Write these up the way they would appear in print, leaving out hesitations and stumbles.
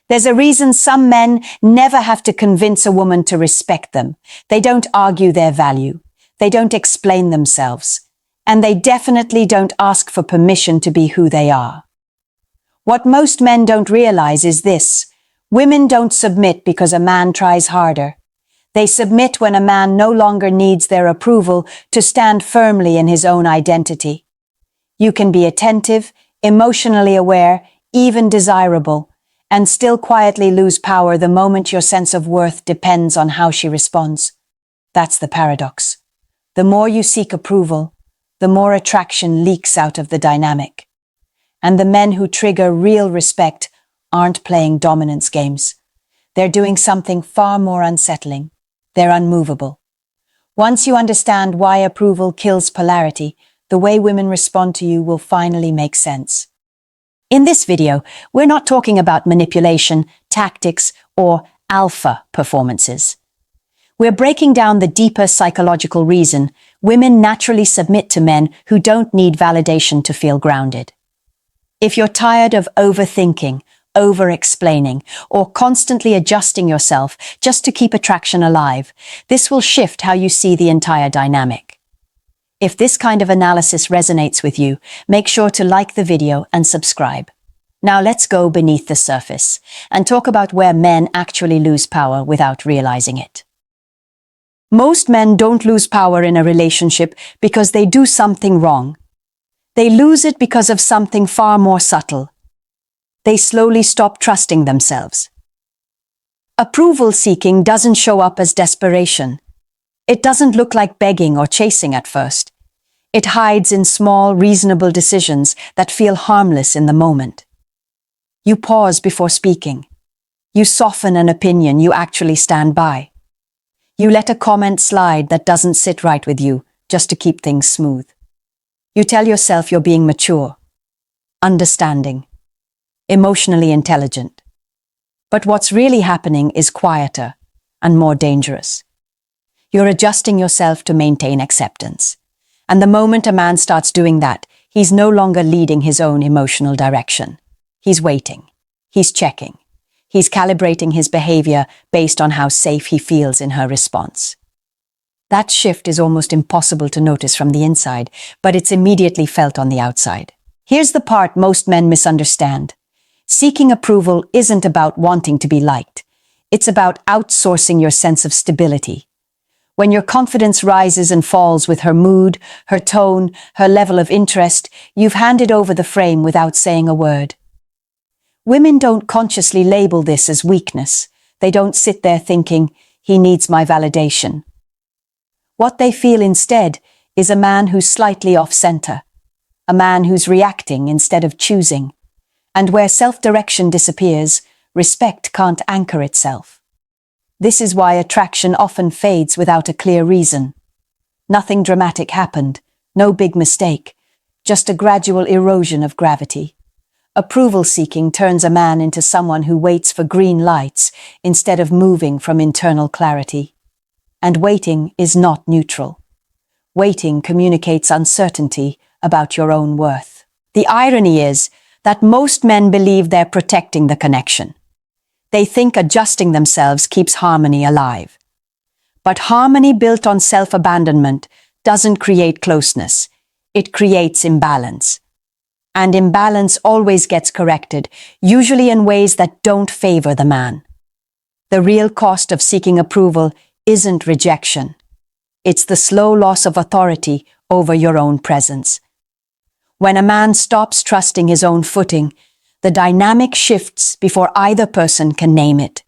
There's a reason some men never have to convince a woman to respect them. They don't argue their value. They don't explain themselves. And they definitely don't ask for permission to be who they are. What most men don't realize is this: women don't submit because a man tries harder. They submit when a man no longer needs their approval to stand firmly in his own identity. You can be attentive, emotionally aware, even desirable, and still quietly lose power the moment your sense of worth depends on how she responds. That's the paradox. The more you seek approval, the more attraction leaks out of the dynamic. And the men who trigger real respect aren't playing dominance games. They're doing something far more unsettling. They're unmovable. Once you understand why approval kills polarity, the way women respond to you will finally make sense. In this video, we're not talking about manipulation, tactics, or alpha performances. We're breaking down the deeper psychological reason women naturally submit to men who don't need validation to feel grounded. If you're tired of overthinking, over-explaining, or constantly adjusting yourself just to keep attraction alive, this will shift how you see the entire dynamic. If this kind of analysis resonates with you, make sure to like the video and subscribe. Now let's go beneath the surface and talk about where men actually lose power without realizing it. Most men don't lose power in a relationship because they do something wrong. They lose it because of something far more subtle. They slowly stop trusting themselves. Approval seeking doesn't show up as desperation. It doesn't look like begging or chasing at first. It hides in small, reasonable decisions that feel harmless in the moment. You pause before speaking. You soften an opinion you actually stand by. You let a comment slide that doesn't sit right with you, just to keep things smooth. You tell yourself you're being mature, understanding, emotionally intelligent. But what's really happening is quieter and more dangerous. You're adjusting yourself to maintain acceptance. And the moment a man starts doing that, he's no longer leading his own emotional direction. He's waiting. He's checking. He's calibrating his behavior based on how safe he feels in her response. That shift is almost impossible to notice from the inside, but it's immediately felt on the outside. Here's the part most men misunderstand. Seeking approval isn't about wanting to be liked. It's about outsourcing your sense of stability. When your confidence rises and falls with her mood, her tone, her level of interest, you've handed over the frame without saying a word. Women don't consciously label this as weakness. They don't sit there thinking, he needs my validation. What they feel instead is a man who's slightly off-center, a man who's reacting instead of choosing. And where self-direction disappears, respect can't anchor itself. This is why attraction often fades without a clear reason. Nothing dramatic happened, no big mistake, just a gradual erosion of gravity. Approval seeking turns a man into someone who waits for green lights instead of moving from internal clarity. And waiting is not neutral. Waiting communicates uncertainty about your own worth. The irony is that most men believe they're protecting the connection. They think adjusting themselves keeps harmony alive. But harmony built on self-abandonment doesn't create closeness. It creates imbalance. And imbalance always gets corrected, usually in ways that don't favor the man. The real cost of seeking approval isn't rejection. It's the slow loss of authority over your own presence. When a man stops trusting his own footing, the dynamic shifts before either person can name it.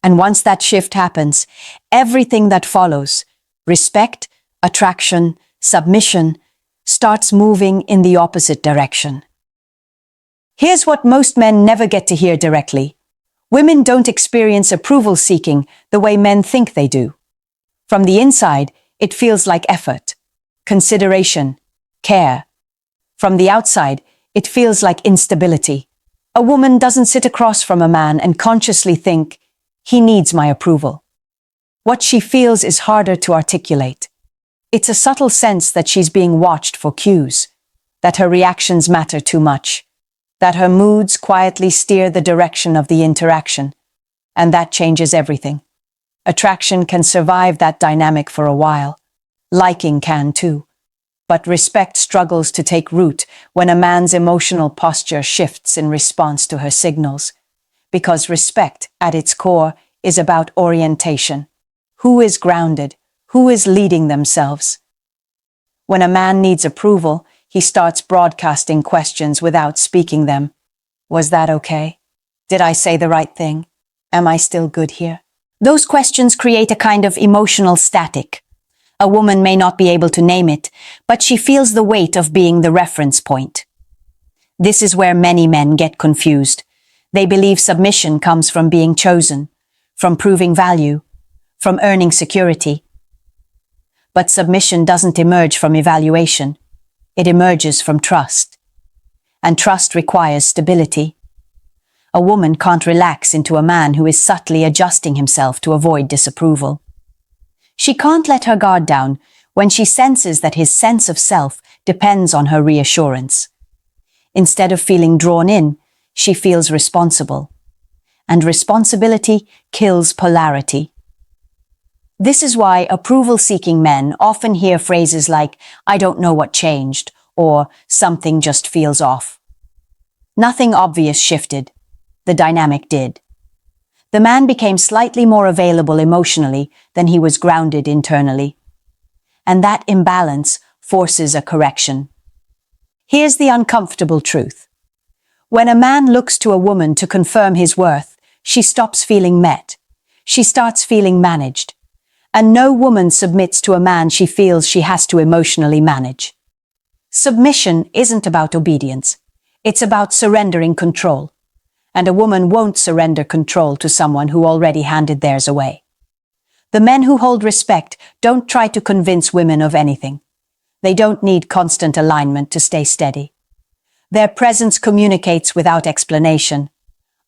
And once that shift happens, everything that follows, respect, attraction, submission, starts moving in the opposite direction. Here's what most men never get to hear directly. Women don't experience approval seeking the way men think they do. From the inside, it feels like effort, consideration, care. From the outside, it feels like instability. A woman doesn't sit across from a man and consciously think, he needs my approval. What she feels is harder to articulate. It's a subtle sense that she's being watched for cues, that her reactions matter too much, that her moods quietly steer the direction of the interaction, and that changes everything. Attraction can survive that dynamic for a while. Liking can too. But respect struggles to take root when a man's emotional posture shifts in response to her signals. Because respect, at its core, is about orientation. Who is grounded? Who is leading themselves? When a man needs approval, he starts broadcasting questions without speaking them. Was that okay? Did I say the right thing? Am I still good here? Those questions create a kind of emotional static. A woman may not be able to name it, but she feels the weight of being the reference point. This is where many men get confused. They believe submission comes from being chosen, from proving value, from earning security. But submission doesn't emerge from evaluation. It emerges from trust. And trust requires stability. A woman can't relax into a man who is subtly adjusting himself to avoid disapproval. She can't let her guard down when she senses that his sense of self depends on her reassurance. Instead of feeling drawn in, she feels responsible. And responsibility kills polarity. This is why approval-seeking men often hear phrases like, "I don't know what changed," or "something just feels off." Nothing obvious shifted. The dynamic did. The man became slightly more available emotionally than he was grounded internally. And that imbalance forces a correction. Here's the uncomfortable truth. When a man looks to a woman to confirm his worth, she stops feeling met. She starts feeling managed. And no woman submits to a man she feels she has to emotionally manage. Submission isn't about obedience. It's about surrendering control. And a woman won't surrender control to someone who already handed theirs away. The men who hold respect don't try to convince women of anything. They don't need constant alignment to stay steady. Their presence communicates without explanation.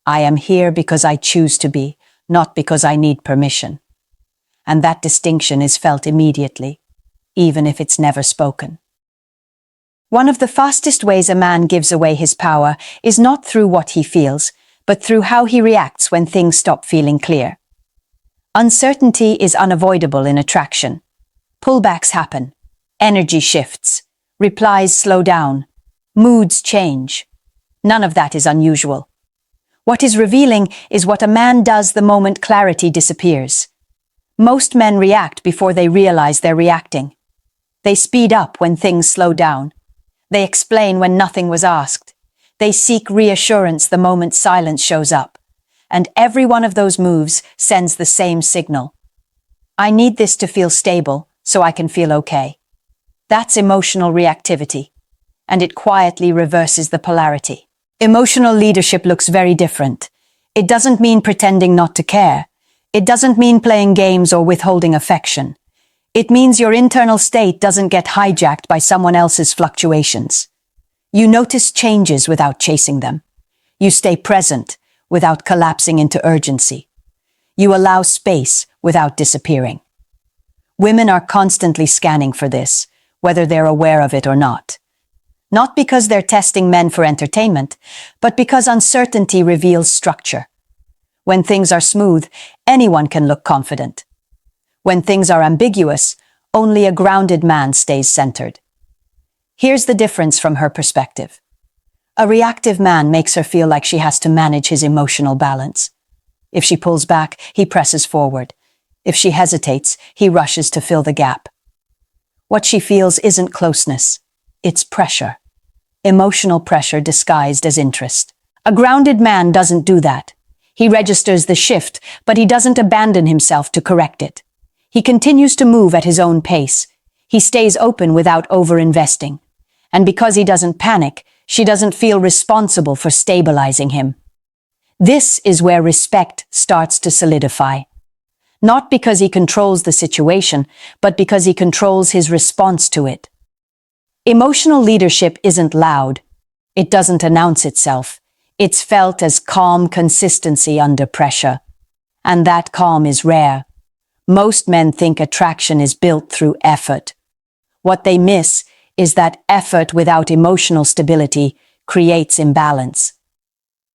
I am here because I choose to be, not because I need permission. And that distinction is felt immediately, even if it's never spoken. One of the fastest ways a man gives away his power is not through what he feels, but through how he reacts when things stop feeling clear. Uncertainty is unavoidable in attraction. Pullbacks happen. Energy shifts. Replies slow down. Moods change. None of that is unusual. What is revealing is what a man does the moment clarity disappears. Most men react before they realize they're reacting. They speed up when things slow down. They explain when nothing was asked. They seek reassurance the moment silence shows up. And every one of those moves sends the same signal. I need this to feel stable so I can feel okay. That's emotional reactivity. And it quietly reverses the polarity. Emotional leadership looks very different. It doesn't mean pretending not to care. It doesn't mean playing games or withholding affection. It means your internal state doesn't get hijacked by someone else's fluctuations. You notice changes without chasing them. You stay present without collapsing into urgency. You allow space without disappearing. Women are constantly scanning for this, whether they're aware of it or not. Not because they're testing men for entertainment, but because uncertainty reveals structure. When things are smooth, anyone can look confident. When things are ambiguous, only a grounded man stays centered. Here's the difference from her perspective. A reactive man makes her feel like she has to manage his emotional balance. If she pulls back, he presses forward. If she hesitates, he rushes to fill the gap. What she feels isn't closeness, it's pressure. Emotional pressure disguised as interest. A grounded man doesn't do that. He registers the shift, but he doesn't abandon himself to correct it. He continues to move at his own pace. He stays open without over-investing. And because he doesn't panic, she doesn't feel responsible for stabilizing him. This is where respect starts to solidify. Not because he controls the situation, but because he controls his response to it. Emotional leadership isn't loud. It doesn't announce itself. It's felt as calm consistency under pressure. And that calm is rare. Most men think attraction is built through effort. What they miss is that effort without emotional stability creates imbalance.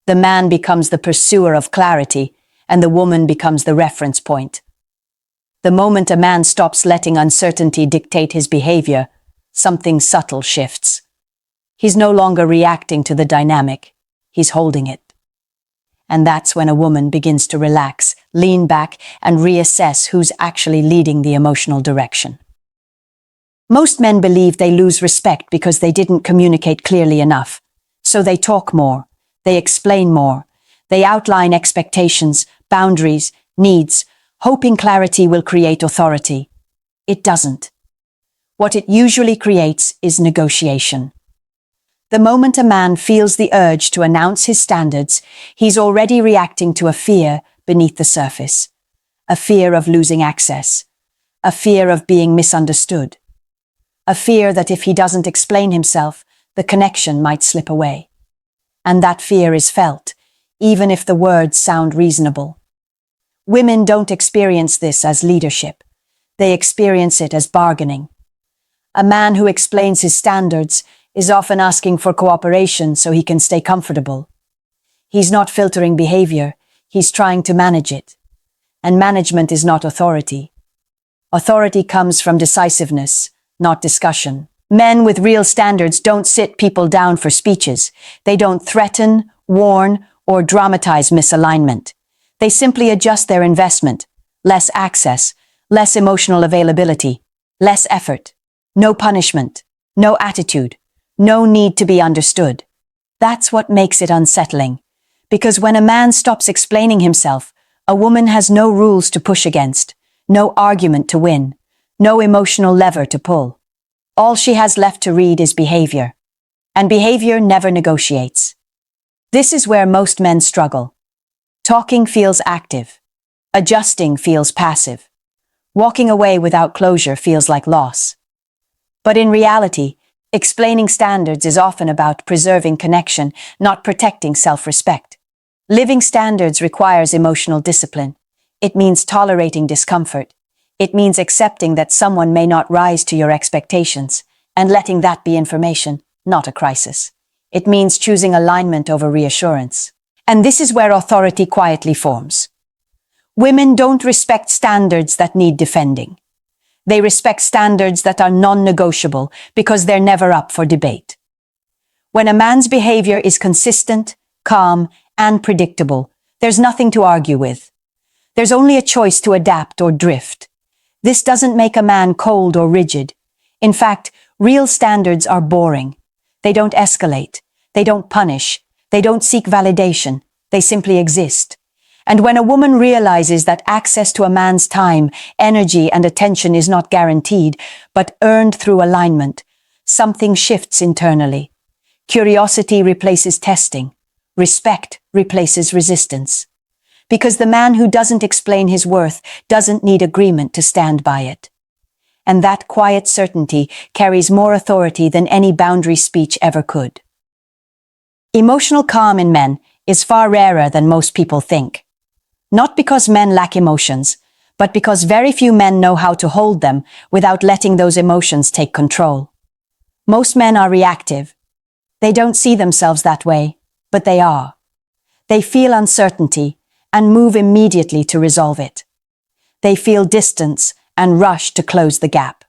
The man becomes the pursuer of clarity, and the woman becomes the reference point. The moment a man stops letting uncertainty dictate his behavior, something subtle shifts. He's no longer reacting to the dynamic, he's holding it. And that's when a woman begins to relax, lean back, and reassess who's actually leading the emotional direction. Most men believe they lose respect because they didn't communicate clearly enough. So they talk more, they explain more, they outline expectations, boundaries, needs, hoping clarity will create authority. It doesn't. What it usually creates is negotiation. The moment a man feels the urge to announce his standards, he's already reacting to a fear beneath the surface. A fear of losing access. A fear of being misunderstood. A fear that if he doesn't explain himself, the connection might slip away. And that fear is felt, even if the words sound reasonable. Women don't experience this as leadership. They experience it as bargaining. A man who explains his standards is often asking for cooperation so he can stay comfortable. He's not filtering behavior, he's trying to manage it. And management is not authority. Authority comes from decisiveness, not discussion. Men with real standards don't sit people down for speeches. They don't threaten, warn, or dramatize misalignment. They simply adjust their investment. Less access, less emotional availability, less effort, no punishment, no attitude. No need to be understood. That's what makes it unsettling. Because when a man stops explaining himself, a woman has no rules to push against, no argument to win, no emotional lever to pull. All she has left to read is behavior. And behavior never negotiates. This is where most men struggle. Talking feels active. Adjusting feels passive. Walking away without closure feels like loss. But in reality, explaining standards is often about preserving connection, not protecting self-respect. Living standards requires emotional discipline. It means tolerating discomfort. It means accepting that someone may not rise to your expectations, and letting that be information, not a crisis. It means choosing alignment over reassurance. And this is where authority quietly forms. Women don't respect standards that need defending. They respect standards that are non-negotiable because they're never up for debate. When a man's behavior is consistent, calm, and predictable, there's nothing to argue with. There's only a choice to adapt or drift. This doesn't make a man cold or rigid. In fact, real standards are boring. They don't escalate. They don't punish. They don't seek validation. They simply exist. And when a woman realizes that access to a man's time, energy, and attention is not guaranteed, but earned through alignment, something shifts internally. Curiosity replaces testing. Respect replaces resistance. Because the man who doesn't explain his worth doesn't need agreement to stand by it. And that quiet certainty carries more authority than any boundary speech ever could. Emotional calm in men is far rarer than most people think. Not because men lack emotions, but because very few men know how to hold them without letting those emotions take control. Most men are reactive. They don't see themselves that way, but they are. They feel uncertainty and move immediately to resolve it. They feel distance and rush to close the gap.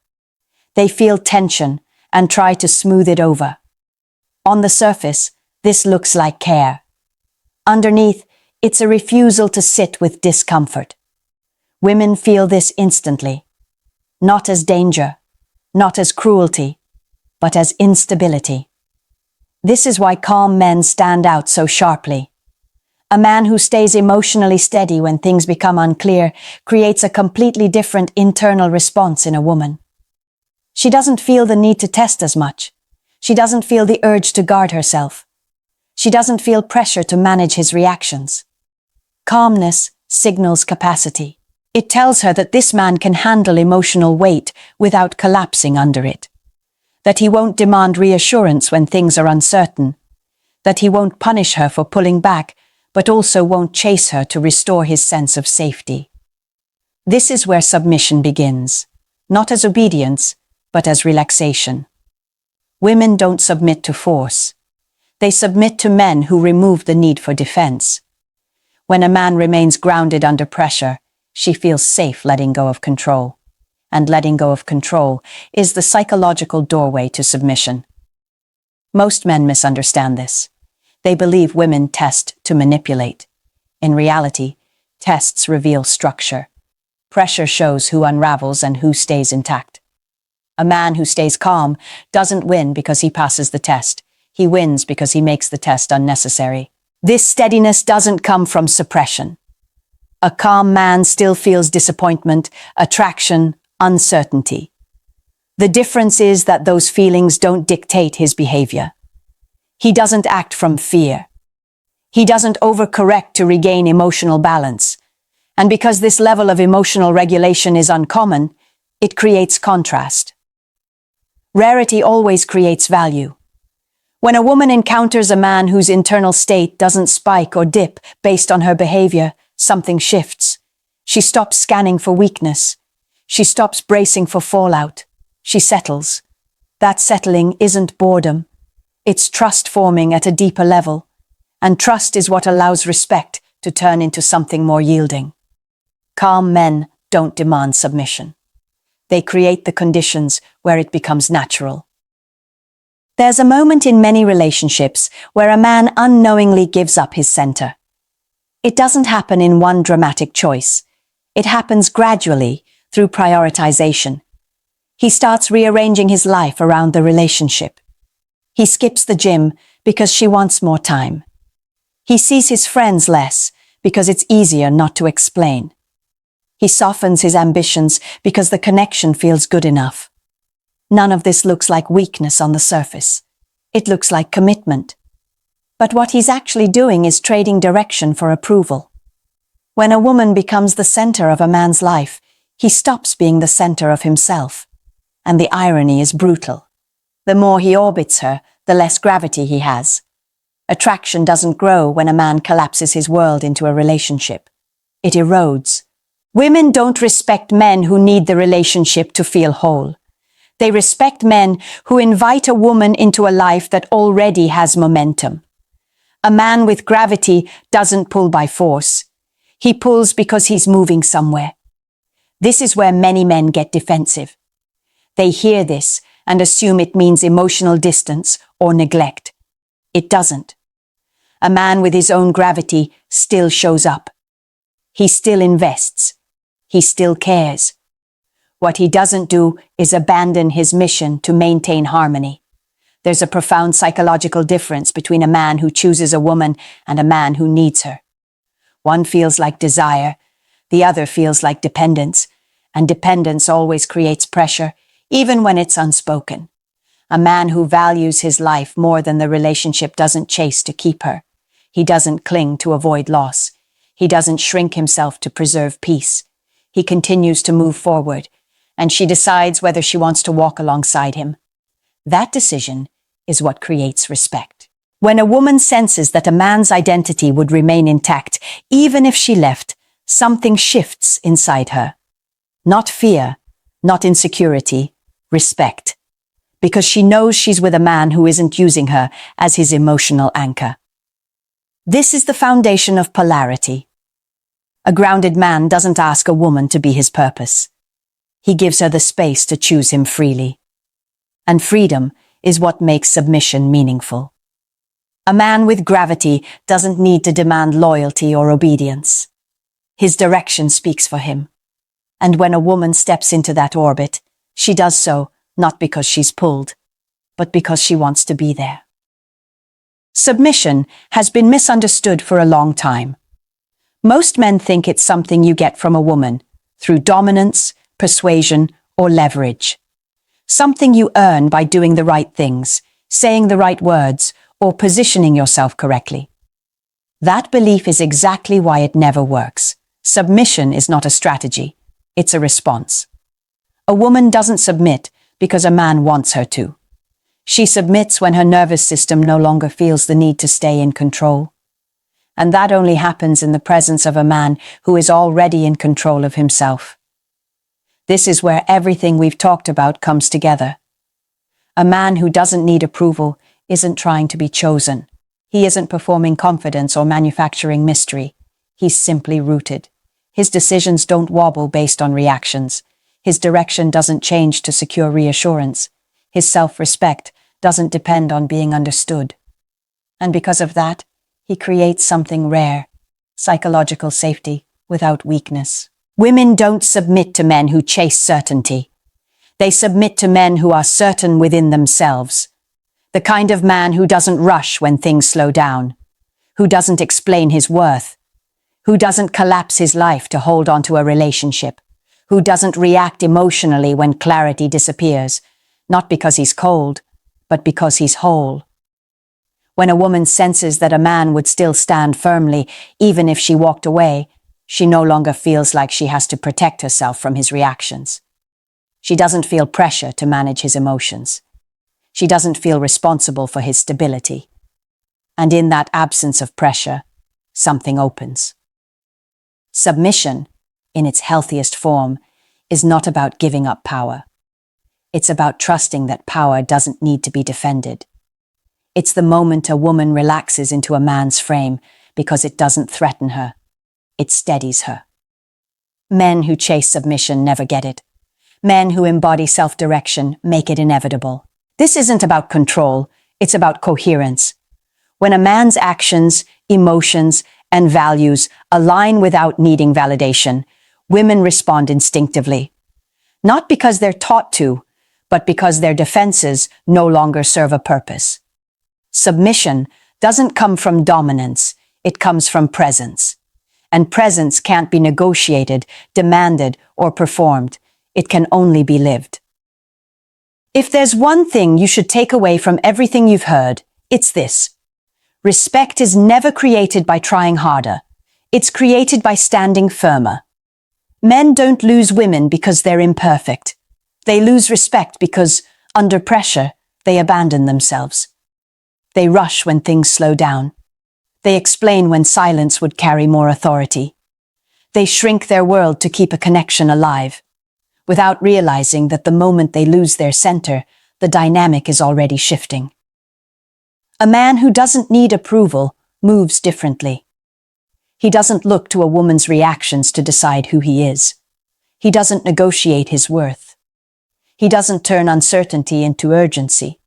They feel tension and try to smooth it over. On the surface, this looks like care. Underneath, it's a refusal to sit with discomfort. Women feel this instantly. Not as danger, not as cruelty, but as instability. This is why calm men stand out so sharply. A man who stays emotionally steady when things become unclear creates a completely different internal response in a woman. She doesn't feel the need to test as much. She doesn't feel the urge to guard herself. She doesn't feel pressure to manage his reactions. Calmness signals capacity. It tells her that this man can handle emotional weight without collapsing under it. That he won't demand reassurance when things are uncertain. That he won't punish her for pulling back, but also won't chase her to restore his sense of safety. This is where submission begins, not as obedience, but as relaxation. Women don't submit to force. They submit to men who remove the need for defense. When a man remains grounded under pressure, she feels safe letting go of control. And letting go of control is the psychological doorway to submission. Most men misunderstand this. They believe women test to manipulate. In reality, tests reveal structure. Pressure shows who unravels and who stays intact. A man who stays calm doesn't win because he passes the test. He wins because he makes the test unnecessary. This steadiness doesn't come from suppression. A calm man still feels disappointment, attraction, uncertainty. The difference is that those feelings don't dictate his behavior. He doesn't act from fear. He doesn't overcorrect to regain emotional balance. And because this level of emotional regulation is uncommon, it creates contrast. Rarity always creates value. When a woman encounters a man whose internal state doesn't spike or dip based on her behavior, something shifts. She stops scanning for weakness. She stops bracing for fallout. She settles. That settling isn't boredom. It's trust forming at a deeper level. And trust is what allows respect to turn into something more yielding. Calm men don't demand submission. They create the conditions where it becomes natural. There's a moment in many relationships where a man unknowingly gives up his center. It doesn't happen in one dramatic choice. It happens gradually through prioritization. He starts rearranging his life around the relationship. He skips the gym because she wants more time. He sees his friends less because it's easier not to explain. He softens his ambitions because the connection feels good enough. None of this looks like weakness on the surface. It looks like commitment. But what he's actually doing is trading direction for approval. When a woman becomes the center of a man's life, he stops being the center of himself. And the irony is brutal. The more he orbits her, the less gravity he has. Attraction doesn't grow when a man collapses his world into a relationship. It erodes. Women don't respect men who need the relationship to feel whole. They respect men who invite a woman into a life that already has momentum. A man with gravity doesn't pull by force. He pulls because he's moving somewhere. This is where many men get defensive. They hear this and assume it means emotional distance or neglect. It doesn't. A man with his own gravity still shows up. He still invests. He still cares. What he doesn't do is abandon his mission to maintain harmony. There's a profound psychological difference between a man who chooses a woman and a man who needs her. One feels like desire, the other feels like dependence, and dependence always creates pressure, even when it's unspoken. A man who values his life more than the relationship doesn't chase to keep her. He doesn't cling to avoid loss. He doesn't shrink himself to preserve peace. He continues to move forward, and she decides whether she wants to walk alongside him. That decision is what creates respect. When a woman senses that a man's identity would remain intact, even if she left, something shifts inside her. Not fear, not insecurity, respect. Because she knows she's with a man who isn't using her as his emotional anchor. This is the foundation of polarity. A grounded man doesn't ask a woman to be his purpose. He gives her the space to choose him freely. And freedom is what makes submission meaningful. A man with gravity doesn't need to demand loyalty or obedience. His direction speaks for him. And when a woman steps into that orbit, she does so not because she's pulled, but because she wants to be there. Submission has been misunderstood for a long time. Most men think it's something you get from a woman, through dominance, persuasion, or leverage. Something you earn by doing the right things, saying the right words, or positioning yourself correctly. That belief is exactly why it never works. Submission is not a strategy, it's a response. A woman doesn't submit because a man wants her to. She submits when her nervous system no longer feels the need to stay in control. And that only happens in the presence of a man who is already in control of himself. This is where everything we've talked about comes together. A man who doesn't need approval isn't trying to be chosen. He isn't performing confidence or manufacturing mystery. He's simply rooted. His decisions don't wobble based on reactions. His direction doesn't change to secure reassurance. His self-respect doesn't depend on being understood. And because of that, he creates something rare, psychological safety without weakness. Women don't submit to men who chase certainty. They submit to men who are certain within themselves. The kind of man who doesn't rush when things slow down, who doesn't explain his worth, who doesn't collapse his life to hold on to a relationship, who doesn't react emotionally when clarity disappears, not because he's cold, but because he's whole. When a woman senses that a man would still stand firmly even if she walked away, she no longer feels like she has to protect herself from his reactions. She doesn't feel pressure to manage his emotions. She doesn't feel responsible for his stability. And in that absence of pressure, something opens. Submission, in its healthiest form, is not about giving up power. It's about trusting that power doesn't need to be defended. It's the moment a woman relaxes into a man's frame because it doesn't threaten her. It steadies her. Men who chase submission never get it. Men who embody self-direction make it inevitable. This isn't about control, it's about coherence. When a man's actions, emotions, and values align without needing validation, women respond instinctively. Not because they're taught to, but because their defenses no longer serve a purpose. Submission doesn't come from dominance, it comes from presence. And presence can't be negotiated, demanded, or performed. It can only be lived. If there's one thing you should take away from everything you've heard, it's this. Respect is never created by trying harder. It's created by standing firmer. Men don't lose women because they're imperfect. They lose respect because, under pressure, they abandon themselves. They rush when things slow down. They explain when silence would carry more authority. They shrink their world to keep a connection alive, without realizing that the moment they lose their center, the dynamic is already shifting. A man who doesn't need approval moves differently. He doesn't look to a woman's reactions to decide who he is. He doesn't negotiate his worth. He doesn't turn uncertainty into urgency.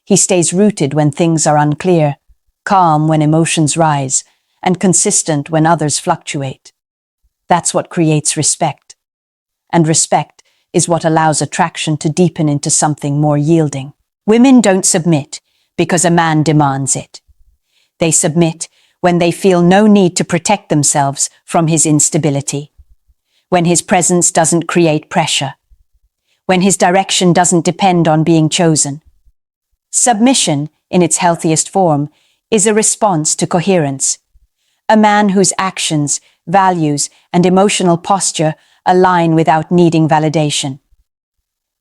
He stays rooted when things are unclear, calm when emotions rise, and consistent when others fluctuate. That's what creates respect. And respect is what allows attraction to deepen into something more yielding. Women don't submit because a man demands it. They submit when they feel no need to protect themselves from his instability, when his presence doesn't create pressure, when his direction doesn't depend on being chosen. Submission, in its healthiest form, is a response to coherence. A man whose actions, values, and emotional posture align without needing validation.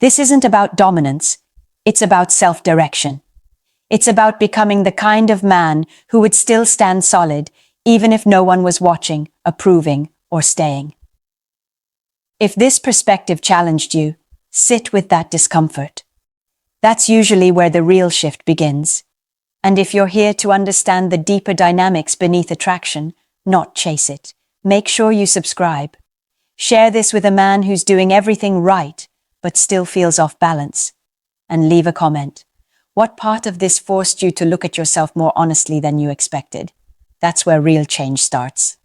This isn't about dominance, it's about self-direction. It's about becoming the kind of man who would still stand solid even if no one was watching, approving, or staying. If this perspective challenged you, sit with that discomfort. That's usually where the real shift begins. And if you're here to understand the deeper dynamics beneath attraction, not chase it, make sure you subscribe. Share this with a man who's doing everything right, but still feels off balance. And leave a comment. What part of this forced you to look at yourself more honestly than you expected? That's where real change starts.